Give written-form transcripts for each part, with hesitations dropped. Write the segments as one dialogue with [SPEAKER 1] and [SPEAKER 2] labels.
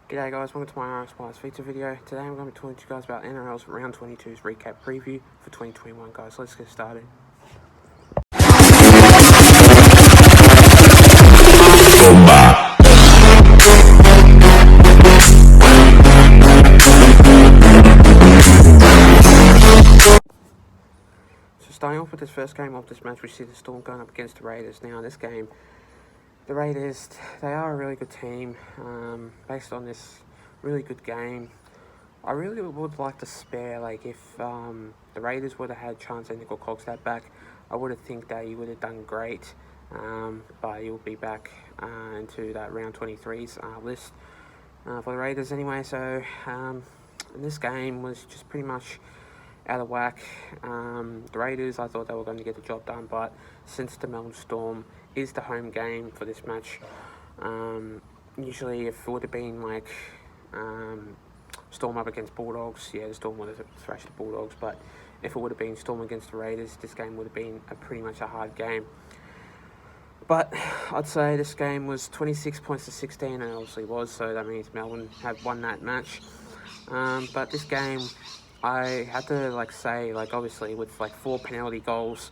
[SPEAKER 1] G'day guys, welcome to my NRL feature video. Today I'm going to be talking to you guys about NRL's Round 22's recap preview for 2021 guys. Let's get started. So starting off with this first game of this match, we see the Storm going up against the Raiders. Now in this game, the Raiders, they are a really good team. Based on this really good game, I really would like to spare, if the Raiders would have had Chance and Nickel Cogstat back, I would have think that he would have done great. But he'll be back into that round 23's list for the Raiders anyway. So this game was just pretty much out of whack. The Raiders, I thought they were going to get the job done, but since the Melbourne Storm is the home game for this match, usually if it would have been Storm up against Bulldogs, the Storm would have thrashed the Bulldogs, but if it would have been Storm against the Raiders, this game would have been pretty much a hard game. But I'd say this game was 26 points to 16, and it obviously was, so that means Melbourne have won that match. But this game, I had to say, obviously with 4 penalty goals,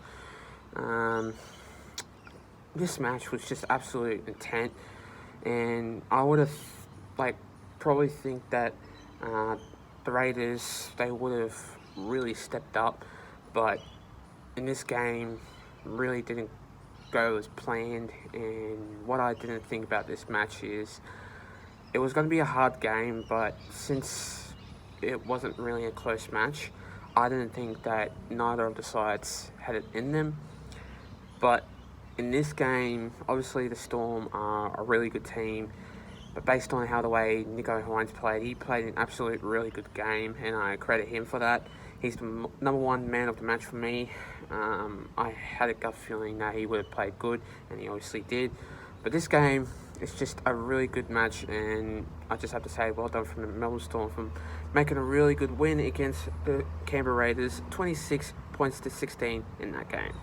[SPEAKER 1] this match was just absolute intent, and I would have probably think that the Raiders, they would have really stepped up, but in this game really didn't go as planned. And what I didn't think about this match is it was going to be a hard game, but since it wasn't really a close match, I didn't think that neither of the sides had it in them. But in this game, obviously the Storm are a really good team, but based on how the way Nicho Hynes played, he played an absolute really good game, and I credit him for that. He's the number one man of the match for me. I had a gut feeling that he would have played good, and he obviously did. But this game, it's just a really good match, and I just have to say well done from the Melbourne Storm for making a really good win against the Canberra Raiders, 26 points to 16 in that game.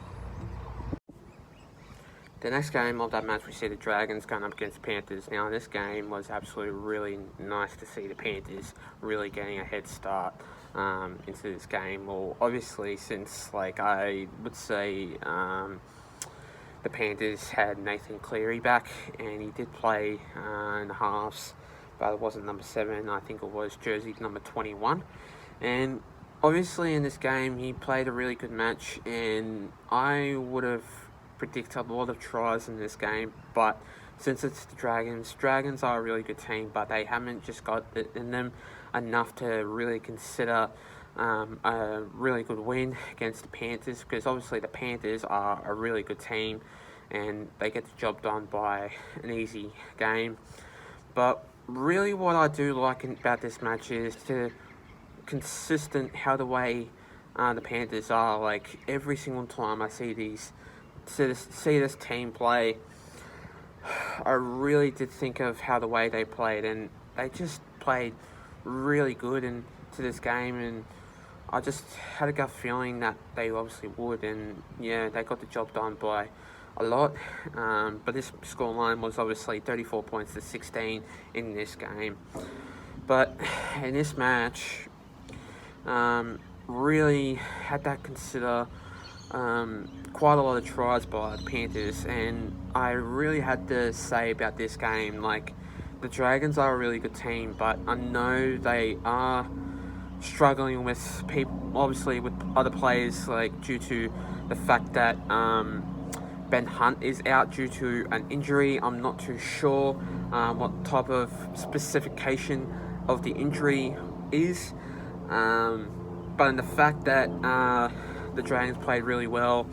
[SPEAKER 1] The next game of that match, we see the Dragons going up against the Panthers. Now, this game was absolutely really nice to see the Panthers really getting a head start into this game. Well, obviously, since, I would say the Panthers had Nathan Cleary back, and he did play in the halves, but it wasn't number 7. I think it was jersey number 21. And obviously, in this game, he played a really good match, and I would have predict a lot of tries in this game, but since it's the Dragons are a really good team, but they haven't just got it in them enough to really consider a really good win against the Panthers, because obviously the Panthers are a really good team and they get the job done by an easy game. But really what I do like about this match is the consistent how the way the Panthers are. Every single time I see this team play, I really did think of how the way they played, and they just played really good into this game, and I just had a gut feeling that they obviously would, and they got the job done by a lot. But this scoreline was obviously 34 points to 16 in this game. But in this match, really had to consider quite a lot of tries by the Panthers, and I really had to say about this game, the Dragons are a really good team, but I know they are struggling with people, obviously with other players, due to the fact that Ben Hunt is out due to an injury. I'm not too sure what type of specification of the injury is, but in the fact that the Dragons played really well.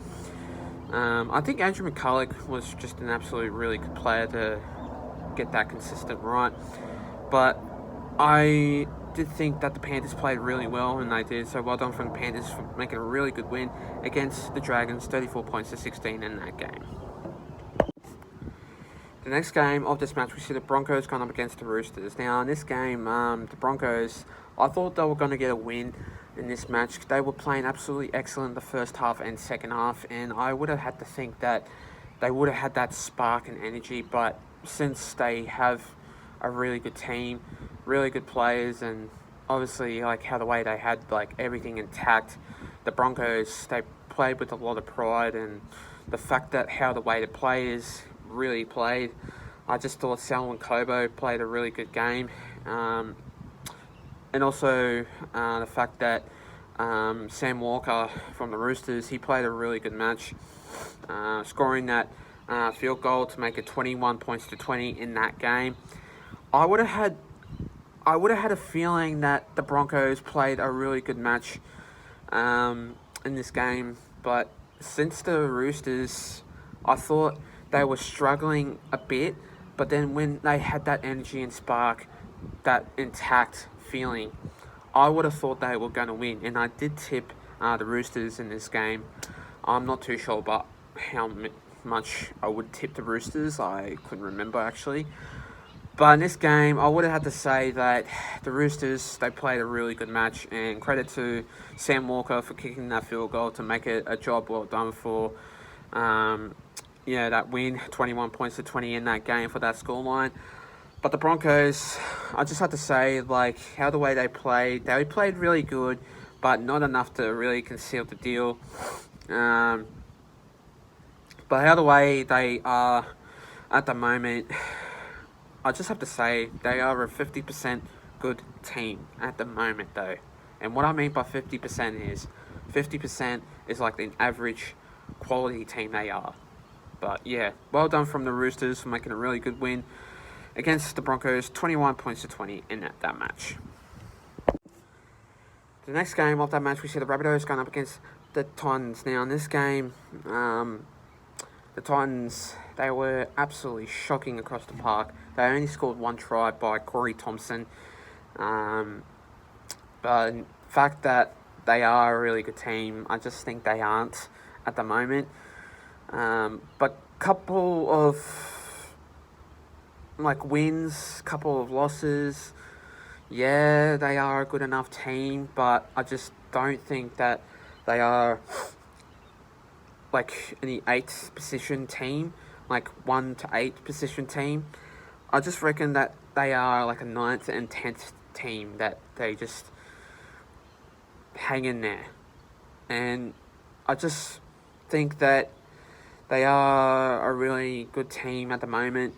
[SPEAKER 1] I think Andrew McCulloch was just an absolute really good player to get that consistent right. But I did think that the Panthers played really well, and they did. So well done from the Panthers for making a really good win against the Dragons, 34 points to 16 in that game. The next game of this match, we see the Broncos going up against the Roosters. Now, in this game, the Broncos, I thought they were going to get a win in this match. They were playing absolutely excellent the first half and second half, and I would have had to think that they would have had that spark and energy, but since they have a really good team, really good players, and obviously like how the way they had like everything intact. The Broncos, they played with a lot of pride, and the fact that how the way the players really played. I just thought Selwyn Cobo played a really good game. And also the fact that Sam Walker from the Roosters, he played a really good match, scoring that field goal to make it 21 points to 20 in that game. I would have had a feeling that the Broncos played a really good match in this game, but since the Roosters, I thought they were struggling a bit, but then when they had that energy and spark, that intact feeling, I would have thought they were going to win, and I did tip the Roosters in this game. I'm not too sure about how much I would tip the Roosters. I couldn't remember actually. But in this game, I would have had to say that the Roosters, they played a really good match, and credit to Sam Walker for kicking that field goal to make it a job well done for that win, 21 points to 20 in that game for that scoreline. But the Broncos, I just have to say, like, how the way they played really good, but not enough to really conceal the deal. But how the way they are at the moment, I just have to say they are a 50% good team at the moment, though. And what I mean by 50% is 50% is like the average quality team they are. But yeah, well done from the Roosters for making a really good win against the Broncos, 21 points to 20 in that match. The next game of that match, we see the Rabbitohs going up against the Titans. Now, in this game, the Titans, they were absolutely shocking across the park. They only scored one try by Corey Thompson. But the fact that they are a really good team, I just think they aren't at the moment. But couple of wins, couple of losses. Yeah, they are a good enough team, but I just don't think that they are like any 8th position team, like 1 to 8 position team. I just reckon that they are like a 9th and 10th team, that they just hang in there. And I just think that they are a really good team at the moment.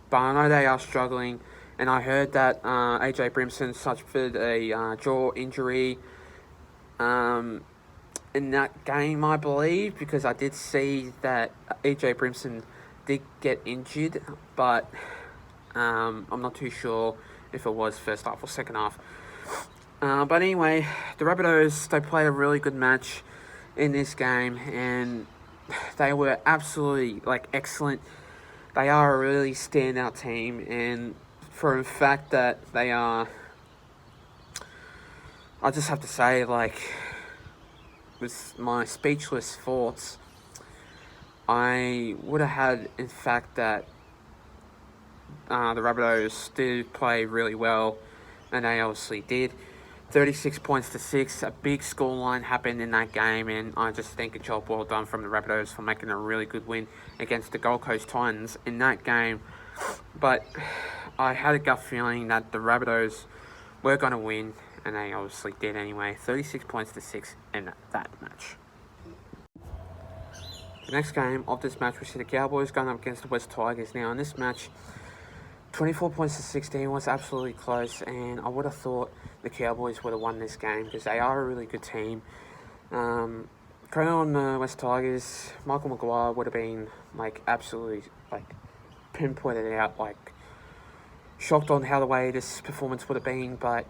[SPEAKER 1] But I know they are struggling, and I heard that AJ Brimson suffered a jaw injury in that game, I believe, because I did see that AJ Brimson did get injured, but I'm not too sure if it was first half or second half. But anyway, the Rabbitohs, they played a really good match in this game, and they were absolutely excellent. They are a really standout team, and for the fact that they are, I just have to say, with my speechless thoughts, I would have had, in fact, that the Rabbitohs did play really well, and they obviously did. 36 points to 6, a big scoreline happened in that game, and I just think a job well done from the Rabbitohs for making a really good win against the Gold Coast Titans in that game. But I had a gut feeling that the Rabbitohs were going to win, and they obviously did anyway. 36 points to 6 in that match. The next game of this match, we see the Cowboys going up against the West Tigers. Now, in this match, 24 points to 16 was absolutely close, and I would have thought the Cowboys would have won this game because they are a really good team. Credit on the West Tigers, Michael Maguire would have been absolutely pinpointed out, shocked on how the way this performance would have been, but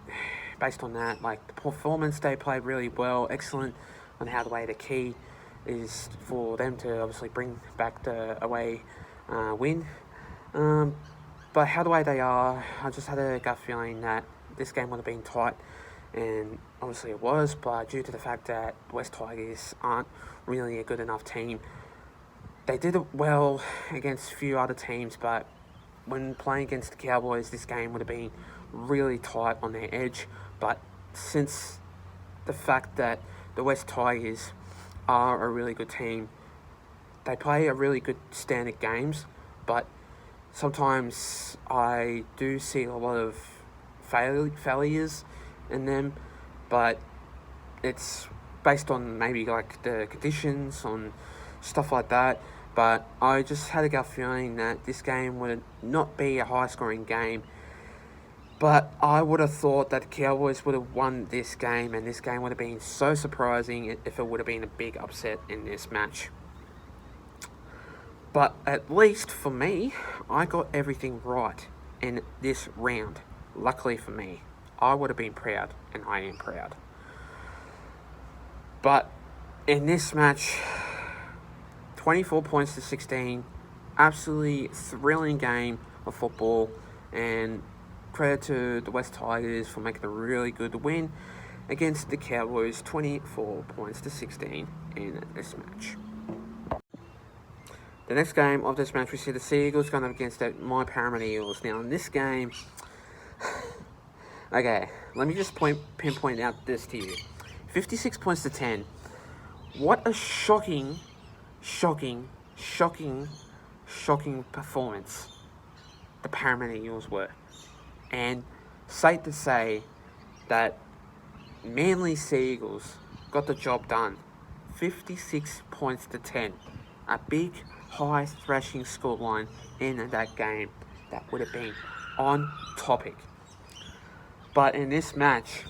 [SPEAKER 1] based on that, the performance, they played really well, excellent on how the way the key is for them to obviously bring back the away win. But how the way they are, I just had a gut feeling that this game would have been tight, and obviously it was, but due to the fact that West Tigers aren't really a good enough team, they did it well against a few other teams, but when playing against the Cowboys, this game would have been really tight on their edge. But since the fact that the West Tigers are a really good team, they play a really good standard games, but sometimes I do see a lot of failures in them, but it's based on maybe like the conditions, on stuff like that. But I just had a gut feeling that this game would not be a high scoring game. But I would have thought that the Cowboys would have won this game, and this game would have been so surprising if it would have been a big upset in this match. But at least for me, I got everything right in this round. Luckily for me, I would have been proud, and I am proud. But in this match, 24 points to 16, absolutely thrilling game of football, and credit to the West Tigers for making a really good win against the Cowboys, 24 points to 16 in this match. The next game of this match, we see the Sea Eagles going up against my Parramatta Eels. Now, in this game, okay, let me just pinpoint out this to you. 56 points to 10. What a shocking performance the Parramatta Eels were. And safe to say that Manly Sea Eagles got the job done. 56 points to 10. A big, high thrashing scoreline in that game that would have been on topic. But in this match,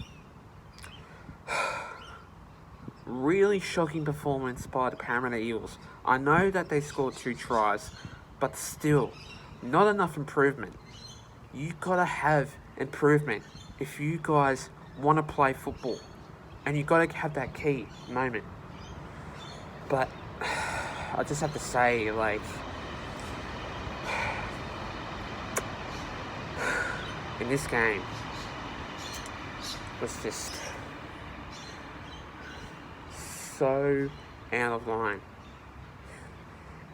[SPEAKER 1] really shocking performance by the Parramatta Eels. I know that they scored 2 tries, but still, not enough improvement. You gotta have improvement if you guys want to play football, and you gotta have that key moment. But I just have to say, like, in this game, was just so out of line,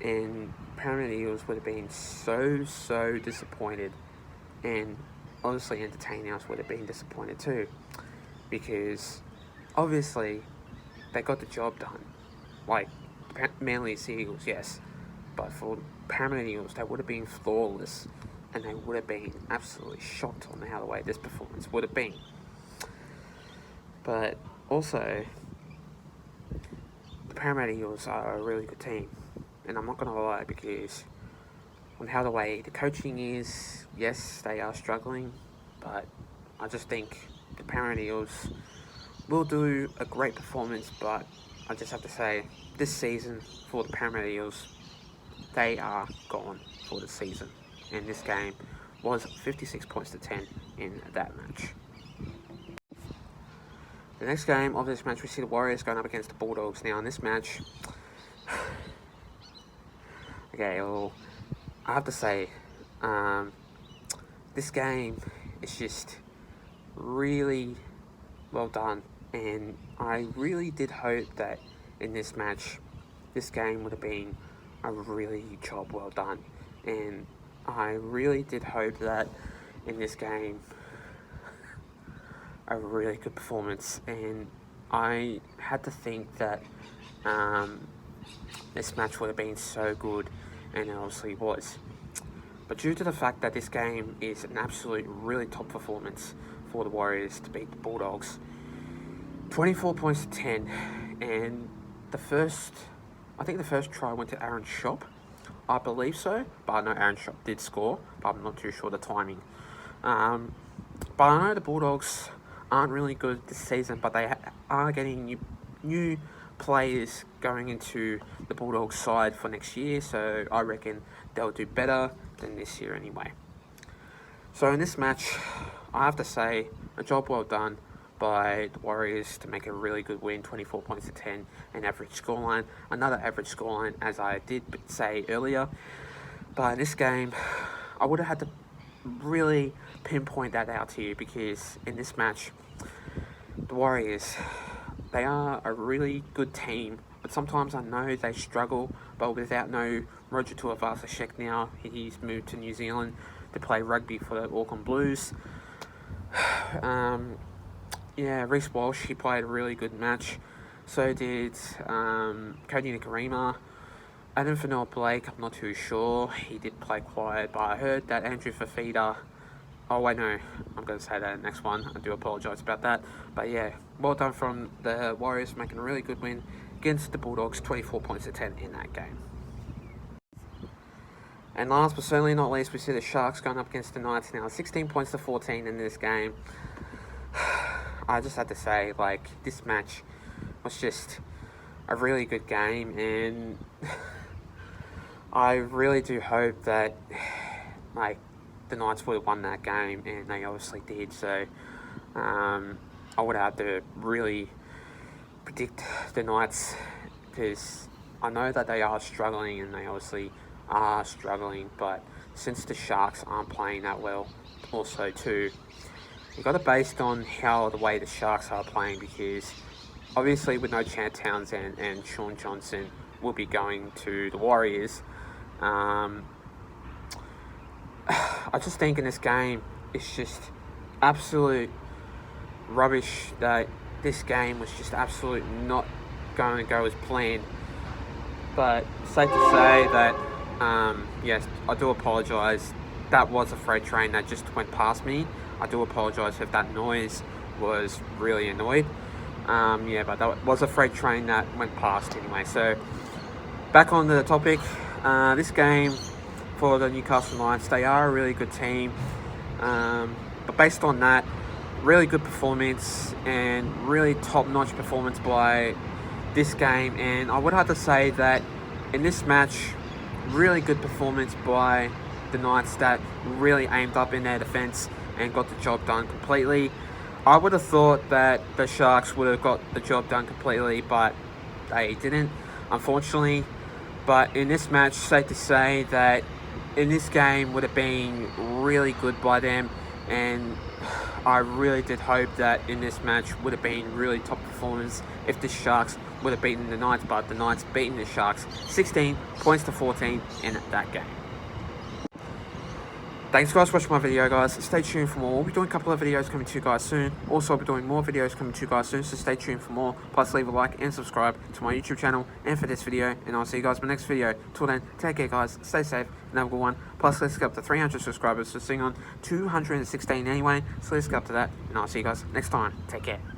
[SPEAKER 1] and Parramatta Eels would have been so disappointed, and honestly entertaining us would have been disappointed too, because obviously they got the job done. Like Manly Sea Eagles, yes, but for Parramatta Eagles, they would have been flawless, and they would have been absolutely shocked on how the way this performance would have been. But also, the Parramatta Eels are a really good team, and I'm not going to lie, because on how the way the coaching is, yes, they are struggling, but I just think the Parramatta Eels will do a great performance. But I just have to say, this season for the Parramatta Eels, they are gone for the season, and this game was 56 points to 10 in that match. The next game of this match, we see the Warriors going up against the Bulldogs. Now, in this match, okay, well, I have to say, this game is just really well done, and I really did hope that in this match, this game would have been a really job well done, and I really did hope that in this game, a really good performance, and I had to think that this match would have been so good, and it obviously was. But due to the fact that this game is an absolute really top performance for the Warriors to beat the Bulldogs, 24 points to 10, and I think the first try went to Aaron Shop, I believe so, but I know Aaron Shop did score, but I'm not too sure the timing. But I know the Bulldogs aren't really good this season, but they are getting new players going into the Bulldogs side for next year, so I reckon they'll do better than this year anyway. So in this match, I have to say, a job well done by the Warriors to make a really good win, 24 points to 10, an average scoreline, another average scoreline, as I did say earlier. But in this game, I would have had to really pinpoint that out to you, because in this match, the Warriors, they are a really good team, but sometimes I know they struggle. But without no Roger Tuivasa-Sheck now, he's moved to New Zealand to play rugby for the Auckland Blues. Reece Walsh, he played a really good match. So did Cody Nikorima. Adam Fanua-Blake, I'm not too sure. He did play quiet, but I heard that Andrew Fafita... Oh, wait, no. I'm going to say that next one. I do apologise about that. But yeah, well done from the Warriors, making a really good win against the Bulldogs, 24 points to 10 in that game. And last but certainly not least, we see the Sharks going up against the Knights now, 16 points to 14 in this game. I just had to say, like, this match was just a really good game, and I really do hope that, like, the Knights would have won that game, and they obviously did. So I would have to really predict the Knights, because I know that they are struggling, and they obviously are struggling, but since the Sharks aren't playing that well also too, you got it based on the way the Sharks are playing, because obviously with no Chad Townsend and Sean Johnson will be going to the Warriors. I just think in this game it's just absolute rubbish that this game was just absolutely not going to go as planned. But safe to say that yes, I do apologise. That was a freight train that just went past me. I do apologise if that noise was really annoyed. Yeah, but that was a freight train that went past anyway. So back on to the topic. This game for the Newcastle Knights, they are a really good team. But based on that, really good performance and really top-notch performance by this game. And I would have to say that in this match, really good performance by the Knights that really aimed up in their defence and got the job done completely. I would have thought that the Sharks would have got the job done completely, but they didn't, unfortunately. But in this match, safe to say that in this game would have been really good by them, and I really did hope that in this match would have been really top performance if the Sharks would have beaten the Knights, but the Knights beating the Sharks 16 points to 14 in that game. Thanks guys for watching my video, guys. Stay tuned for more. We'll be doing a couple of videos coming to you guys soon. Also, I'll be doing more videos coming to you guys soon, so stay tuned for more. Plus, leave a like and subscribe to my YouTube channel and for this video, and I'll see you guys in my next video. Till then, take care guys, stay safe, and have a good one. Plus, let's get up to 300 subscribers, so sitting on 216 anyway, so let's get up to that, and I'll see you guys next time. Take care.